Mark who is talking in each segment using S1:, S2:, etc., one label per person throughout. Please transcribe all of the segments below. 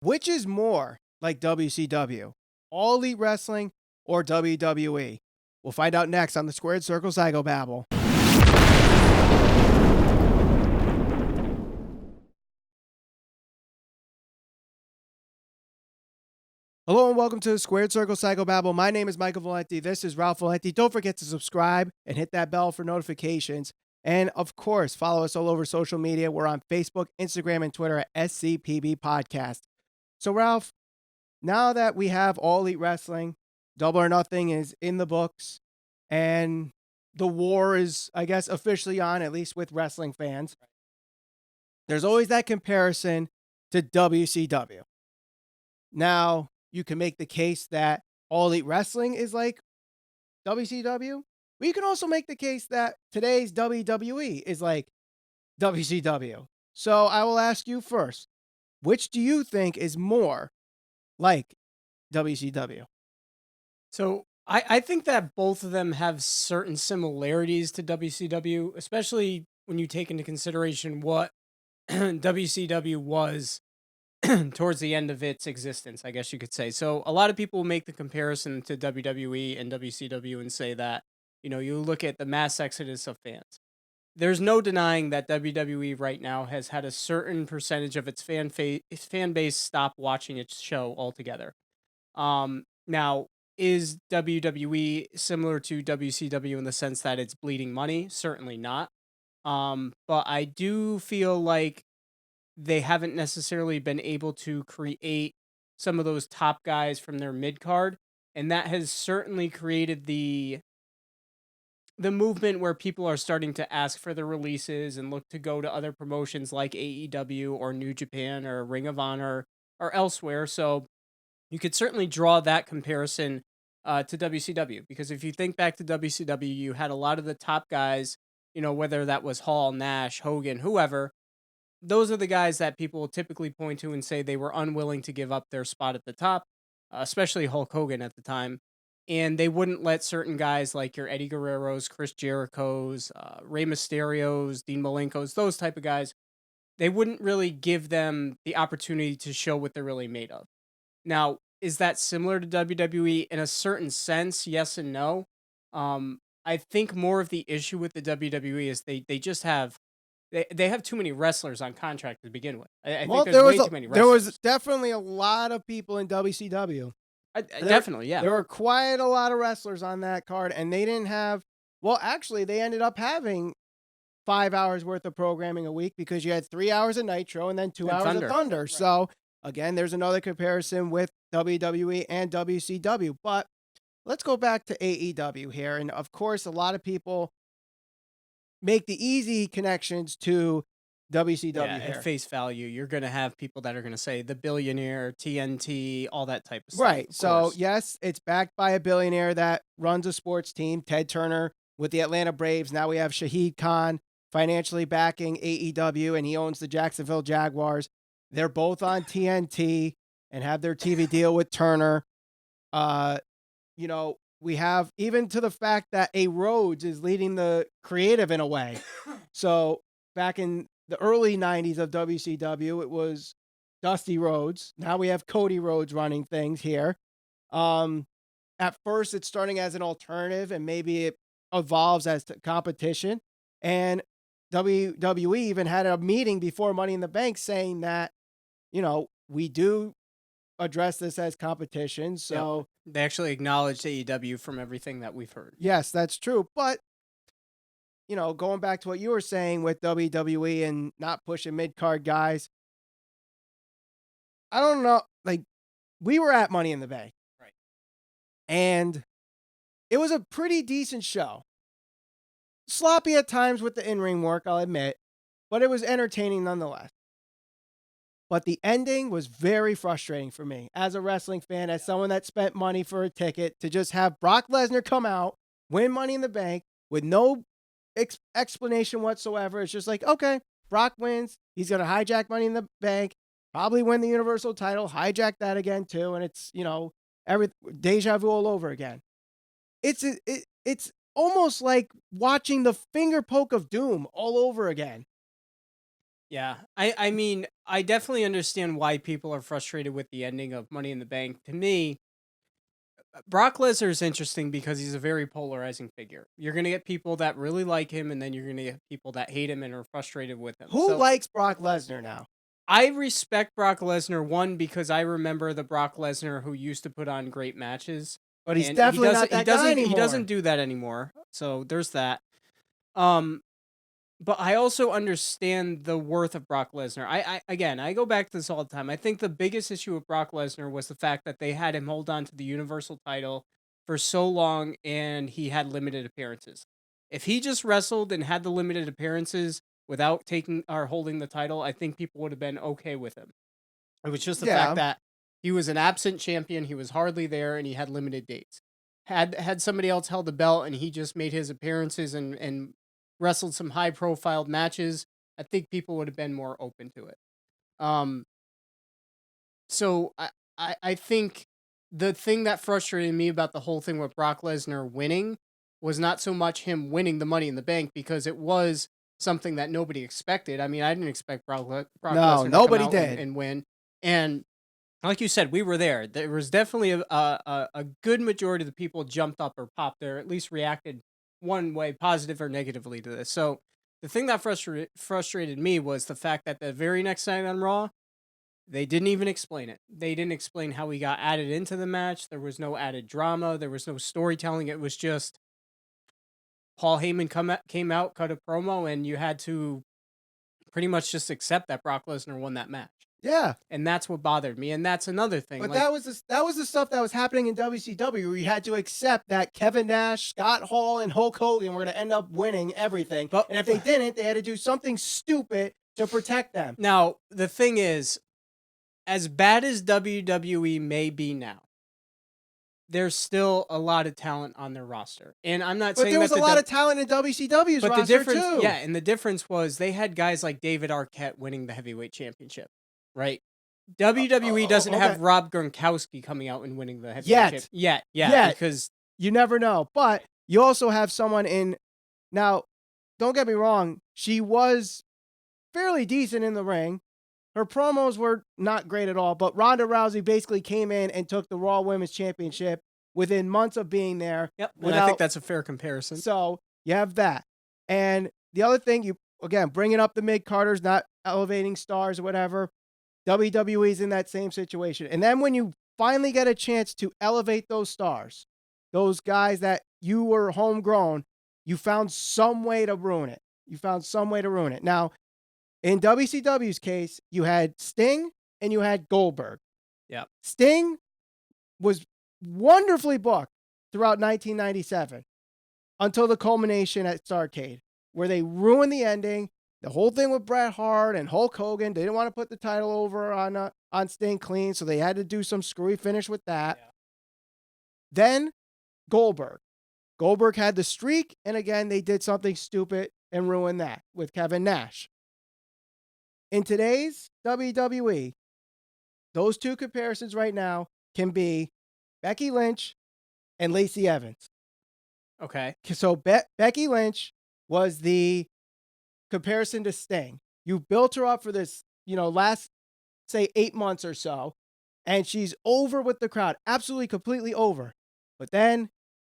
S1: Which is more like WCW, All Elite Wrestling or WWE? We'll find out next on the Squared Circle Psychobabble. Hello and welcome to the Squared Circle Psychobabble. My name is Michael Valenti. This is Ralph Valenti. Don't forget to subscribe and hit that bell for notifications. And of course, follow us all over social media. We're on Facebook, Instagram, and Twitter at SCPB Podcast. So, Ralph, now that we have All Elite Wrestling, Double or Nothing is in the books, and the war is, I guess, officially on, at least with wrestling fans, there's always that comparison to WCW. Now, you can make the case that All Elite Wrestling is like WCW. But you can also make the case that today's WWE is like WCW. So I will ask you first, which do you think is more like WCW?
S2: So I think that both of them have certain similarities to WCW, especially when you take into consideration what WCW was towards the end of its existence, I guess you could say. So a lot of people make the comparison to WWE and WCW and say that, you look at the mass exodus of fans. There's no denying that WWE right now has had a certain percentage of its fan base stop watching its show altogether. Now, is WWE similar to WCW in the sense that it's bleeding money? Certainly not. But I do feel like they haven't necessarily been able to create some of those top guys from their mid card, and that has certainly created the movement where people are starting to ask for the releases and look to go to other promotions like AEW or New Japan or Ring of Honor or elsewhere. So you could certainly draw that comparison to WCW, because if you think back to WCW, you had a lot of the top guys, whether that was Hall, Nash, Hogan, whoever. Those are the guys that people typically point to and say they were unwilling to give up their spot at the top, especially Hulk Hogan at the time. And they wouldn't let certain guys like your Eddie Guerreros, Chris Jericho's, Rey Mysterios, Dean Malenko's, those type of guys, they wouldn't really give them the opportunity to show what they're really made of. Now, is that similar to WWE in a certain sense? Yes and no. I think more of the issue with the WWE is they just have they have too many wrestlers on contract to begin with. I
S1: Well,
S2: think there's way too many
S1: there was
S2: wrestlers.
S1: definitely a lot of people in WCW.
S2: Definitely, yeah.
S1: There were quite a lot of wrestlers on that card, and they didn't have. Well, actually, they ended up having 5 hours worth of programming a week because you had 3 hours of Nitro and then 2 hours
S2: Thunder.
S1: of Thunder.
S2: Right.
S1: So again, there's another comparison with WWE and WCW. But let's go back to AEW here, and of course, a lot of people make the easy connections to WCW
S2: Yeah,
S1: here.
S2: at face value, you're gonna have people that are gonna say the billionaire, TNT, all that type of stuff.
S1: Right.
S2: Of
S1: So,
S2: course.
S1: yes, it's backed by a billionaire that runs a sports team, Ted Turner with the Atlanta Braves. Now we have Shahid Khan financially backing AEW, and he owns the Jacksonville Jaguars. They're both on TNT and have their TV deal with Turner. Uh, we have even to the fact that a Rhodes is leading the creative in a way. So back in the early 90s of WCW, it was Dusty Rhodes. Now we have Cody Rhodes running things here. At first, it's starting as an alternative, and maybe it evolves as competition. And WWE even had a meeting before Money in the Bank saying that, we do address this as competition. So,
S2: They actually acknowledged AEW from everything that we've heard.
S1: yes, that's true. But, going back to what you were saying with WWE and not pushing mid card guys, I don't know. Like, we were at Money in the Bank.
S2: Right.
S1: And it was a pretty decent show. Sloppy at times with the in-ring work, I'll admit, but it was entertaining nonetheless. But the ending was very frustrating for me as a wrestling fan, as someone that spent money for a ticket, to just have Brock Lesnar come out, win Money in the Bank with no explanation whatsoever. It's just like, okay, Brock wins. He's going to hijack Money in the Bank, probably win the Universal title, hijack that again too. And it's, every deja vu all over again. It's almost like watching the finger poke of doom all over again.
S2: Yeah, I mean, I definitely understand why people are frustrated with the ending of Money in the Bank. To me, Brock Lesnar is interesting because he's a very polarizing figure. You're going to get people that really like him, and then you're going to get people that hate him and are frustrated with him.
S1: Who
S2: So
S1: likes Brock Lesnar now?
S2: I respect Brock Lesnar, one, because I remember the Brock Lesnar who used to put on great matches.
S1: But he's
S2: And
S1: definitely not that guy anymore.
S2: He doesn't do that anymore. So there's that. But I also understand the worth of Brock Lesnar. I go back to this all the time. I think the biggest issue with Brock Lesnar was the fact that they had him hold on to the Universal title for so long and he had limited appearances. If he just wrestled and had the limited appearances without taking or holding the title, I think people would have been okay with him. It was just the fact that he was an absent champion, he was hardly there, and he had limited dates. Had somebody else held the belt and he just made his appearances and wrestled some high profile matches, I think people would have been more open to it. So I think the thing that frustrated me about the whole thing with Brock Lesnar winning was not so much him winning the Money in the Bank, because it was something that nobody expected. I mean, I didn't expect Brock Lesnar to
S1: nobody
S2: come out
S1: did.
S2: and win. And like you said, we were there. There was definitely a good majority of the people jumped up or popped there, at least reacted one way, positive or negatively, to this. So the thing that frustrated me was the fact that the very next night on Raw, they didn't even explain it. They didn't explain how he got added into the match. There was no added drama. There was no storytelling. It was just Paul Heyman came out, cut a promo, and you had to pretty much just accept that Brock Lesnar won that match.
S1: Yeah.
S2: And that's what bothered me. And that's another thing.
S1: But that was the stuff that was happening in WCW, where you had to accept that Kevin Nash, Scott Hall, and Hulk Hogan were going to end up winning everything. And if they didn't, they had to do something stupid to protect them.
S2: Now, the thing is, as bad as WWE may be now, there's still a lot of talent on their roster. And I'm not saying that
S1: there was a lot of talent in WCW's roster,
S2: the difference,
S1: too.
S2: Yeah, and the difference was they had guys like David Arquette winning the heavyweight championship, right? WWE doesn't have Rob Gronkowski coming out and winning the heavyweight championship. Yet, because
S1: you never know. But you also have someone in... Now, don't get me wrong, she was fairly decent in the ring. Her promos were not great at all, but Ronda Rousey basically came in and took the Raw Women's Championship within months of being there.
S2: Yep, and I think that's a fair comparison.
S1: So you have that. And the other thing, bringing up the mid-carders, not elevating stars or whatever, WWE's in that same situation. And then when you finally get a chance to elevate those stars, those guys that you were homegrown, you found some way to ruin it. Now, in WCW's case, you had Sting and you had Goldberg.
S2: Yeah.
S1: Sting was wonderfully booked throughout 1997 until the culmination at Starrcade, where they ruined the ending. The whole thing with Bret Hart and Hulk Hogan, they didn't want to put the title over on Sting clean, so they had to do some screwy finish with that. Yeah. Then Goldberg. Goldberg had the streak, and again, they did something stupid and ruined that with Kevin Nash. In today's WWE, those two comparisons right now can be Becky Lynch and Lacey Evans.
S2: Okay.
S1: So Becky Lynch was the comparison to Sting. You built her up for this, last, say, 8 months or so, and she's over with the crowd, absolutely, completely over. But then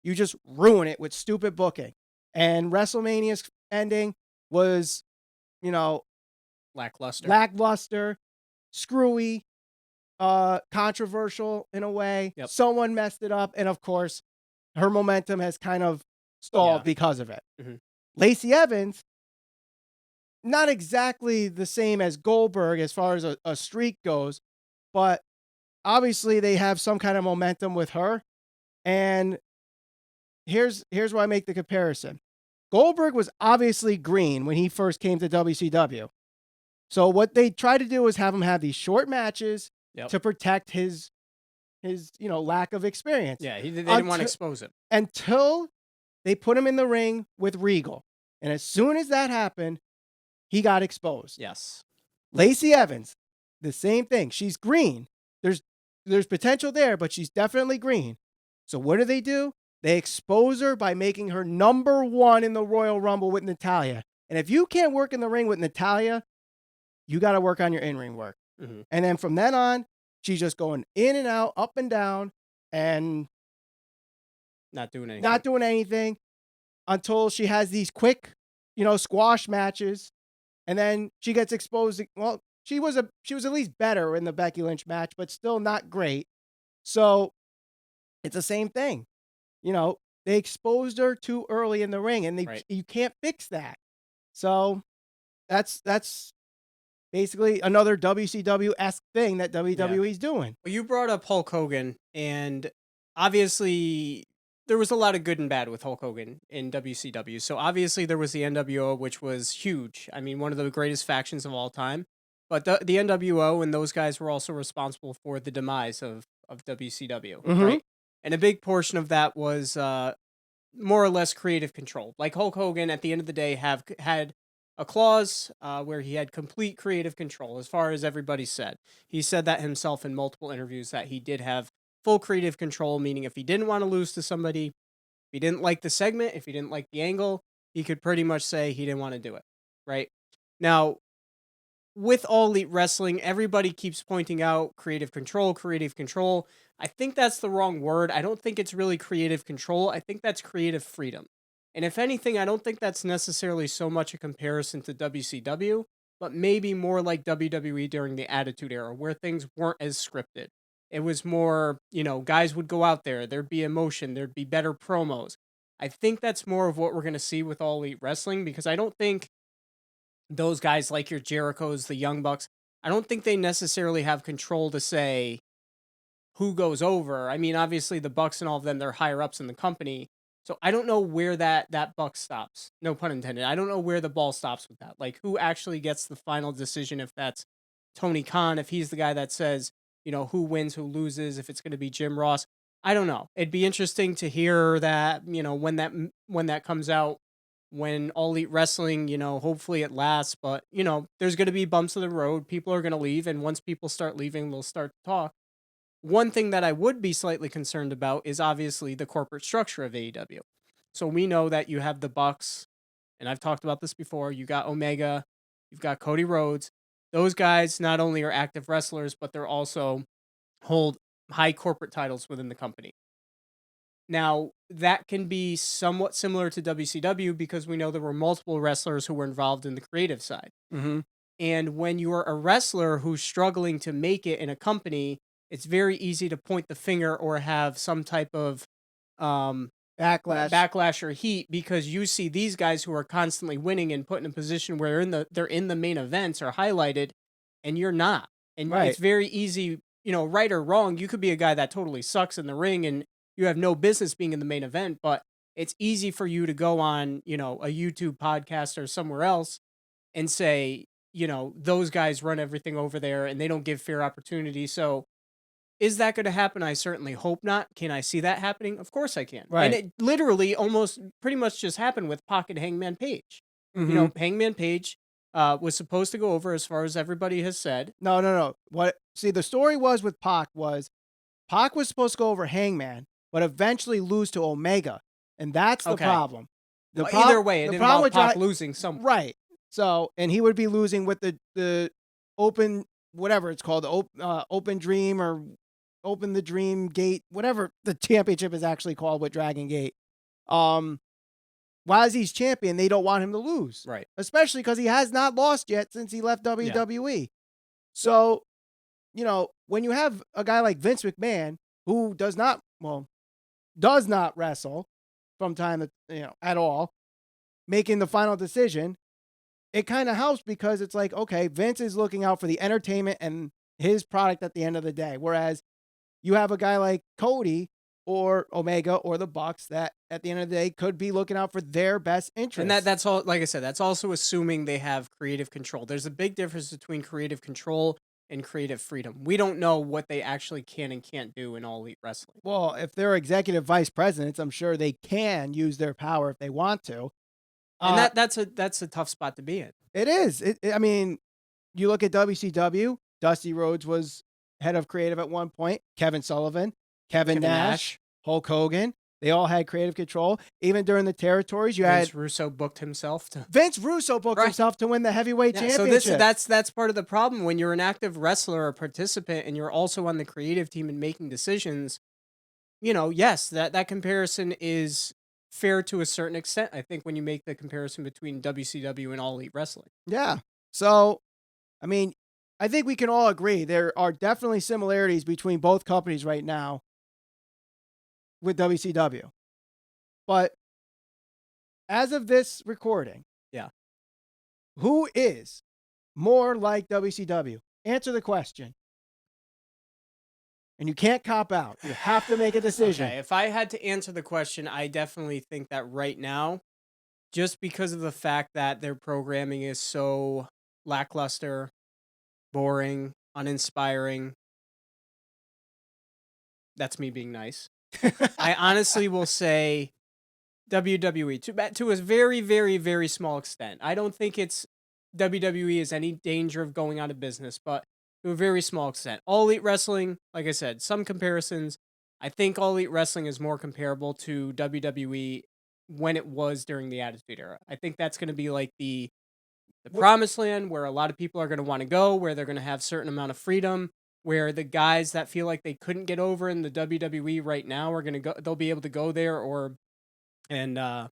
S1: you just ruin it with stupid booking. And WrestleMania's ending was, lackluster, screwy, controversial in a way.
S2: Yep.
S1: Someone messed it up, and of course, her momentum has kind of stalled because of it.
S2: Mm-hmm.
S1: Lacey Evans, not exactly the same as Goldberg as far as a streak goes, but obviously they have some kind of momentum with her. And here's why I make the comparison. Goldberg was obviously green when he first came to WCW. So what they tried to do was have him have these short matches to protect his lack of experience.
S2: Yeah, they didn't want to expose him.
S1: Until they put him in the ring with Regal. And as soon as that happened, he got exposed.
S2: Yes.
S1: Lacey Evans, the same thing. She's green. There's potential there, but she's definitely green. So what do? They expose her by making her number 1 in the Royal Rumble with Natalya. And if you can't work in the ring with Natalya, you got to work on your in-ring work.
S2: Mhm.
S1: And then from then on, she's just going in and out, up and down, and
S2: Not doing anything.
S1: not doing anything until she has these quick, squash matches. And then she gets exposed. Well, she was at least better in the Becky Lynch match, but still not great. So it's the same thing. They exposed her too early in the ring, and
S2: Right.
S1: you can't fix that. So that's basically another WCW-esque thing that WWE's doing.
S2: Well, you brought up Hulk Hogan, and obviously there was a lot of good and bad with Hulk Hogan in WCW. So obviously there was the NWO, which was huge. I mean, one of the greatest factions of all time. But the NWO and those guys were also responsible for the demise of WCW,
S1: Mhm.
S2: right? And a big portion of that was more or less creative control. Like Hulk Hogan, at the end of the day, had a clause where he had complete creative control, as far as everybody said. He said that himself in multiple interviews, that he did have full creative control, meaning if he didn't want to lose to somebody, if he didn't like the segment, if he didn't like the angle, he could pretty much say he didn't want to do it, right? Now, with All Elite Wrestling, everybody keeps pointing out creative control, creative control. I think that's the wrong word. I don't think it's really creative control. I think that's creative freedom. And if anything, I don't think that's necessarily so much a comparison to WCW, but maybe more like WWE during the Attitude Era, where things weren't as scripted. It was more, guys would go out there, there'd be emotion, there'd be better promos. I think that's more of what we're going to see with All Elite Wrestling, because I don't think those guys like your Jerichos, the Young Bucks, I don't think they necessarily have control to say who goes over. I mean, obviously the Bucks and all of them, they're higher ups in the company. So I don't know where that buck stops. No pun intended. I don't know where the ball stops with that. Like, who actually gets the final decision, if that's Tony Khan, if he's the guy that says, who wins, who loses, if it's going to be Jim Ross. I don't know. It'd be interesting to hear that, when that comes out, when All Elite Wrestling, hopefully it lasts, but, there's going to be bumps in the road. People are going to leave, and once people start leaving, they'll start to talk. One thing that I would be slightly concerned about is obviously the corporate structure of AEW. So we know that you have the Bucks, and I've talked about this before. You got Omega, you've got Cody Rhodes. Those guys not only are active wrestlers, but they're also hold high corporate titles within the company. Now, that can be somewhat similar to WCW, because we know there were multiple wrestlers who were involved in the creative side.
S1: Mm-hmm.
S2: And when you're a wrestler who's struggling to make it in a company, it's very easy to point the finger or have some type of backlash or heat, because you see these guys who are constantly winning and put in a position where they're in the main events or highlighted, and you're not. And
S1: Right.
S2: it's very easy, right or wrong. You could be a guy that totally sucks in the ring and you have no business being in the main event, but it's easy for you to go on, a YouTube podcast or somewhere else and say, those guys run everything over there and they don't give fair opportunity. So is that going to happen? I certainly hope not. Can I see that happening? Of course I can.
S1: Right.
S2: And it literally almost pretty much just happened with Pac and Hangman Page.
S1: Mm-hmm.
S2: Hangman Page was supposed to go over, as far as everybody has said.
S1: No. The story was with Pac was supposed to go over Hangman, but eventually lose to Omega. And that's the
S2: Okay.
S1: problem.
S2: Either way, it involved Pac losing some.
S1: Right. So, and he would be losing with the open, whatever it's called, the open dream or open the dream gate, whatever the championship is actually called with Dragon Gate. While he's champion, they don't want him to lose.
S2: Right.
S1: Especially because he has not lost yet since he left WWE. Yeah. So, when you have a guy like Vince McMahon, who does not wrestle from time to, at all, making the final decision, it kind of helps, because it's like, okay, Vince is looking out for the entertainment and his product at the end of the day. Whereas you have a guy like Cody or Omega or the Bucks that at the end of the day could be looking out for their best interest.
S2: And that's all, like I said, that's also assuming they have creative control. There's a big difference between creative control and creative freedom. We don't know what they actually can and can't do in All Elite Wrestling.
S1: Well, if they're executive vice presidents, I'm sure they can use their power if they want to.
S2: And that's a tough spot to be in.
S1: It is. I mean, you look at WCW, Dusty Rhodes was head of creative at one point, Kevin Sullivan, Kevin Nash, Hulk Hogan. They all had creative control. Even during the territories, you
S2: Vince
S1: had
S2: Russo booked himself to
S1: Vince Russo booked
S2: Right.
S1: himself to win the heavyweight
S2: Yeah, so
S1: championship.
S2: that's part of the problem when you're an active wrestler or participant and you're also on the creative team and making decisions. Yes, that comparison is fair to a certain extent. I think when you make the comparison between WCW and All Elite Wrestling.
S1: Yeah. So, I mean, I think we can all agree there are definitely similarities between both companies right now with WCW. But as of this recording,
S2: Yeah.
S1: who is more like WCW? Answer the question. And you can't cop out. You have to make a decision.
S2: Okay, if I had to answer the question, I definitely think that right now, just because of the fact that their programming is so lackluster, boring, uninspiring, that's me being nice. I honestly will say WWE to a very, very, very small extent. I don't think it's WWE is any danger of going out of business, but to a very small extent. All Elite Wrestling, like I said, some comparisons. I think All Elite Wrestling is more comparable to WWE when it was during the Attitude Era. I think that's going to be like the promised land where a lot of people are going to want to go, where they're going to have certain amount of freedom, where the guys that feel like they couldn't get over in the WWE right now are going to go, they'll be able to go there and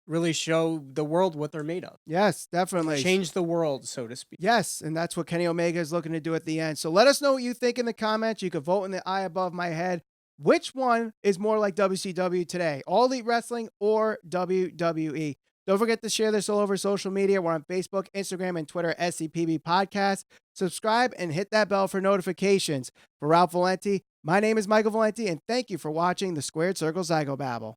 S2: really show the world what they're made of.
S1: Yes, definitely.
S2: Change the world, so to speak.
S1: Yes, and that's what Kenny Omega is looking to do at the end. So let us know what you think in the comments. You can vote in the eye above my head. Which one is more like WCW today? All Elite Wrestling or WWE? Don't forget to share this all over social media. We're on Facebook, Instagram, and Twitter, SCPB Podcast. Subscribe and hit that bell for notifications. For Ralph Valenti, my name is Michael Valenti, and thank you for watching the Squared Circle Psychobabble.